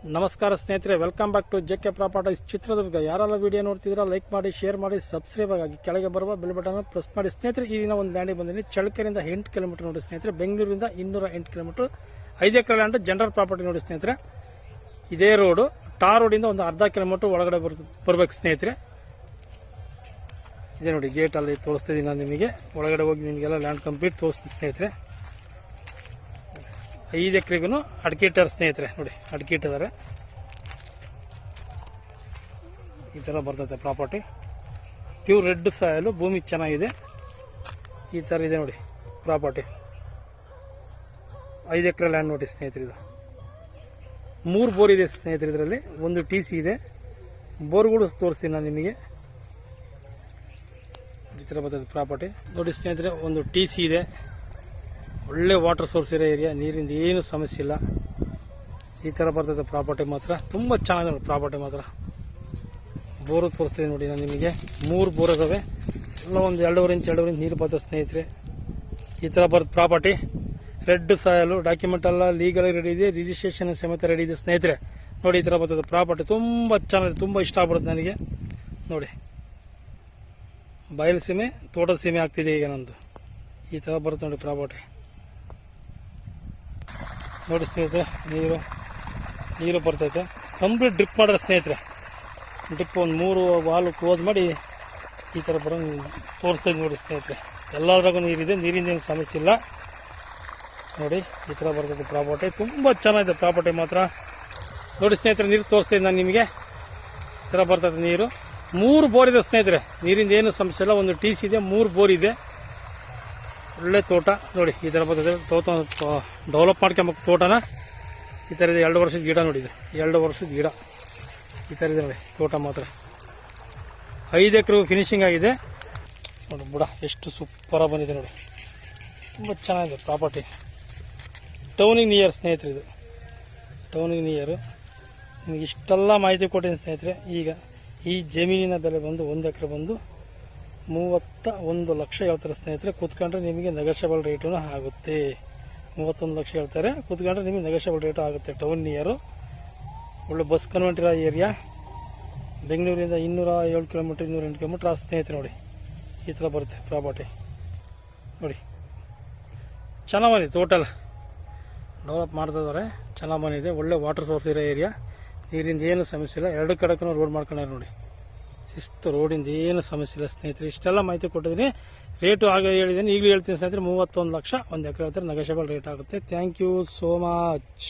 ನಮಸ್ಕಾರ ಸ್ನೇಹಿತರೆ, welcome back to JK properties Chitradurga. ಯಾರೆಲ್ಲ ವಿಡಿಯೋ ನೋಡ್ತಿದ್ದೀರಾ ಲೈಕ್ ಮಾಡಿ, ಶೇರ್ ಮಾಡಿ, ಸಬ್ಸ್ಕ್ರೈಬ್ ಆಗಿ ಕೆಳಗೆ ಬರುವ ಬೆಲ್ ಬಟನ್ ಪ್ರೆಸ್ ಮಾಡಿ. ಸ್ನೇಹಿತರೆ, ಈ ದಿನ ಒಂದು ಲ್ಯಾಂಡಿಗೆ ಬಂದಿದ್ದೀನಿ. ಚಳ್ಳಕೆರೆಯಿಂದ 8 ಕಿಲೋಮೀಟರ್ ನೋಡಿ ಸ್ನೇಹಿತರೆ. ಬೆಂಗಳೂರಿಂದ 208 ಕಿಲೋಮೀಟರ್ 5 ಎಕರೆ ಲ್ಯಾಂಡ್ ಜನರಲ್ ಪ್ರಾಪರ್ಟಿ ನೋಡಿ ಸ್ನೇಹಿತರೆ. ಇದೇ ರೋಡು ಟಾರ್ ರೋಡಿಂದ ಒಂದು ಅರ್ಧ ಕಿಲೋಮೀಟರ್ ಒಳಗಡೆ ಬರ್ಬೇಕು ಸ್ನೇಹಿತರೆ. ಇದೇ ನೋಡಿ ಗೇಟ್ ಅಲ್ಲಿ ತೋರಿಸ್ತಿದ್ದೀನಿ ನಾನು ನಿಮಗೆ. ಒಳಗಡೆ ಹೋಗಿ ನಿಮಗೆಲ್ಲ ಲ್ಯಾಂಡ್ ಕಂಪ್ಲೀಟ್ ತೋರಿಸ್ತೀನಿ ಸ್ನೇಹಿತರೆ. 5 ಎಕರೆಗೂ ಅಡಿಕೆ ಇಟ್ಟಾರೆ ಸ್ನೇಹಿತರೆ. ನೋಡಿ ಅಡಿಕೆ ಇಟ್ಟಿದ್ದಾರೆ. ಈ ಥರ ಬರ್ತೈತೆ ಪ್ರಾಪರ್ಟಿ. ಪ್ಯೂರ್ ರೆಡ್ ಸಾಯಲು, ಭೂಮಿ ಚೆನ್ನಾಗಿದೆ. ಈ ಥರ ಇದೆ ನೋಡಿ ಪ್ರಾಪರ್ಟಿ. 5 ಎಕರೆ ಲ್ಯಾಂಡ್ ನೋಡಿ ಸ್ನೇಹಿತರೆ. ಇದು 3 ಬೋರ್ ಇದೆ ಸ್ನೇಹಿತರೆ. ಇದರಲ್ಲಿ ಒಂದು TC ಇದೆ. ಬೋರ್ಗಳು ತೋರಿಸ್ತೀನಿ ನಾನು ನಿಮಗೆ. ಈ ಥರ ಬರ್ತದೆ ಪ್ರಾಪರ್ಟಿ ನೋಡಿ ಸ್ನೇಹಿತರೆ. ಒಂದು TC ಇದೆ. ಒಳ್ಳೆ ವಾಟರ್ ಸೋರ್ಸ್ ಇರೋ ಏರಿಯಾ, ನೀರಿಂದ ಏನು ಸಮಸ್ಯೆ ಇಲ್ಲ. ಈ ಥರ ಬರ್ತದೆ ಪ್ರಾಪರ್ಟಿ. ಮಾತ್ರ ತುಂಬ ಚೆನ್ನಾಗಿದೆ ನೋಡಿ ಪ್ರಾಪರ್ಟಿ ಮಾತ್ರ. ಬೋರು ತೋರಿಸ್ತೀನಿ ನೋಡಿ ನಾನು ನಿಮಗೆ. 3 ಬೋರ್ ಇದಾವೆ. ಎಲ್ಲ ಒಂದು 2.5 ಇಂಚ್ ನೀರು ಬರ್ತದೆ ಸ್ನೇಹಿತರೆ. ಈ ಥರ ಬರುತ್ತೆ ಪ್ರಾಪರ್ಟಿ. ರೆಡ್ ಸಾಯಲು, ಡಾಕ್ಯುಮೆಂಟ್ ಎಲ್ಲ ಲೀಗಲ್ ರೆಡಿ ಇದೆ, ರಿಜಿಸ್ಟ್ರೇಷನ್ ಸಮೇತ ರೆಡಿ ಇದೆ ಸ್ನೇಹಿತರೆ. ನೋಡಿ ಈ ಥರ ಬರ್ತದೆ ಪ್ರಾಪರ್ಟಿ. ತುಂಬ ಚೆನ್ನಾಗಿದೆ, ತುಂಬ ಇಷ್ಟ ಆಗ್ಬಿಡುತ್ತೆ ನನಗೆ. ನೋಡಿ ಬಯಲು ಸೀಮೆ, ತೋಟದ ಸೀಮೆ ಆಗ್ತಿದೆ ಈಗ ನಂದು. ಈ ಥರ ಬರುತ್ತೆ ನೋಡಿ ಪ್ರಾಪರ್ಟಿ. ನೋಡಿ ಸ್ನೇಹಿತರೆ, ನೀರು ಬರ್ತೈತೆ. ಕಂಪ್ಲೀಟ್ ಡ್ರಿಪ್ ಮಾಡಿದ್ರೆ ಸ್ನೇಹಿತರೆ. ಡ್ರಿಪ್ ಒಂದು 3 ವಾಲು ಕ್ಲೋಸ್ ಮಾಡಿ ಈ ಥರ ಬರೋ ತೋರಿಸ್ತಾ ನೋಡಿ ಸ್ನೇಹಿತರೆ. ಎಲ್ಲದ್ರಾಗೂ ನೀರಿದೆ, ನೀರಿಂದ ಏನು ಸಮಸ್ಯೆ ಇಲ್ಲ. ನೋಡಿ ಈ ಥರ ಬರ್ತೈತೆ ಪ್ರಾಪರ್ಟಿ. ತುಂಬ ಚೆನ್ನಾಗಿದೆ ಪ್ರಾಪರ್ಟಿ ಮಾತ್ರ. ನೋಡಿ ಸ್ನೇಹಿತರೆ, ನೀರು ತೋರಿಸ್ತೀನಿ ನಾನು ನಿಮಗೆ. ಈ ಥರ ಬರ್ತೈತೆ ನೀರು. 3 ಬೋರ್ ಇದೆ ಸ್ನೇಹಿತರೆ. ನೀರಿಂದ ಏನು ಸಮಸ್ಯೆ ಇಲ್ಲ. ಒಂದು TC ಇದೆ, 3 ಬೋರ್ ಇದೆ. ಒಳ್ಳೆ ತೋಟ ನೋಡಿ. ಈ ಥರ ಬರ್ತದೆ. ತೋಟ ಡೆವಲಪ್ ಮಾಡ್ಕೊಂಬೇಕು ತೋಟನ. ಈ ಥರ ಇದೆ. 2 ವರ್ಷದ ಗಿಡ ನೋಡಿ. ಇದು 2 ವರ್ಷದ ಗಿಡ. ಈ ಥರ ಇದೆ ನೋಡಿ ತೋಟ ಮಾತ್ರ. 5 ಎಕರೆ ಫಿನಿಶಿಂಗ್ ಆಗಿದೆ ನೋಡಿ. ಬುಡ ಎಷ್ಟು ಸೂಪರಾಗಿ ಬಂದಿದೆ ನೋಡಿ. ತುಂಬ ಚೆನ್ನಾಗಿದೆ ಪ್ರಾಪರ್ಟಿ. ಟೌನಿಗೆ ನಿಯರ್ ಸ್ನೇಹಿತರೆ. ಇದು ಟೌನಿಗೆ ನಿಯರು. ನಿಮಗೆ ಇಷ್ಟೆಲ್ಲ ಮಾಹಿತಿ ಕೊಟ್ಟಿದ್ದೀನಿ ಸ್ನೇಹಿತರೆ. ಈಗ ಈ ಜಮೀನಿನ ಬೆಲೆ ಬಂದು 1 ಎಕರೆ ಬಂದು 31 ಲಕ್ಷ ಹೇಳ್ತಾರೆ ಸ್ನೇಹಿತರೆ. ಕೂತ್ಕೊಂಡ್ರೆ ನಿಮಗೆ ನೆಗೋಷಿಯಬಲ್ ರೇಟೂ ಆಗುತ್ತೆ. 31 ಲಕ್ಷ ಹೇಳ್ತಾರೆ. ಕೂತ್ಕೊಂಡ್ರೆ ನಿಮಗೆ ನೆಗೋಷಿಯಬಲ್ ರೇಟು ಆಗುತ್ತೆ. ಟೌನ್ ನಿಯರು, ಒಳ್ಳೆ ಬಸ್ ಕನ್ವೆಂಟ್ ಇರೋ ಏರಿಯಾ. ಬೆಂಗಳೂರಿಂದ 207 ಕಿಲೋಮೀಟರ್ 208 ಕಿಲೋಮೀಟರ್ ಆ ಸ್ನೇಹಿತರೆ. ನೋಡಿ ಈ ಥರ ಬರುತ್ತೆ ಪ್ರಾಪರ್ಟಿ. ನೋಡಿ ಚೆನ್ನಾಗಿ ಬಂದಿದೆ. ಟೋಟಲ್ ಡೆವಲಪ್ ಮಾಡ್ತಾ ಇದ್ದಾರೆ. ಚೆನ್ನಾಗಿ ಬಂದಿದೆ. ಒಳ್ಳೆ ವಾಟರ್ ಸೋರ್ಸ್ ಇರೋ ಏರಿಯಾ. ನೀರಿಂದ ಏನು ಸಮಸ್ಯೆ ಇಲ್ಲ. 2 ಕಡೆಗೂ ರೋಡ್ ಮಾಡ್ಕೊಂಡ್ರೆ ನೋಡಿ. ಶಿಸ್ತು, ರೋಡಿಂದ ಏನು ಸಮಸ್ಯೆ ಇಲ್ಲ ಸ್ನೇಹಿತರೆ. ಇಷ್ಟೆಲ್ಲ ಮಾಹಿತಿ ಕೊಟ್ಟಿದ್ದೀನಿ. ರೇಟು ಆಗ ಹೇಳಿದ್ದೀನಿ, ಈಗಲೂ ಹೇಳ್ತೀನಿ ಸ್ನೇಹಿತರೆ. 31 ಲಕ್ಷ 1 ಎಕರೆ ಹೇಳ್ತಾರೆ. ನೆಗೋಷಿಯಬಲ್ ರೇಟ್ ಆಗುತ್ತೆ. Thank you so much.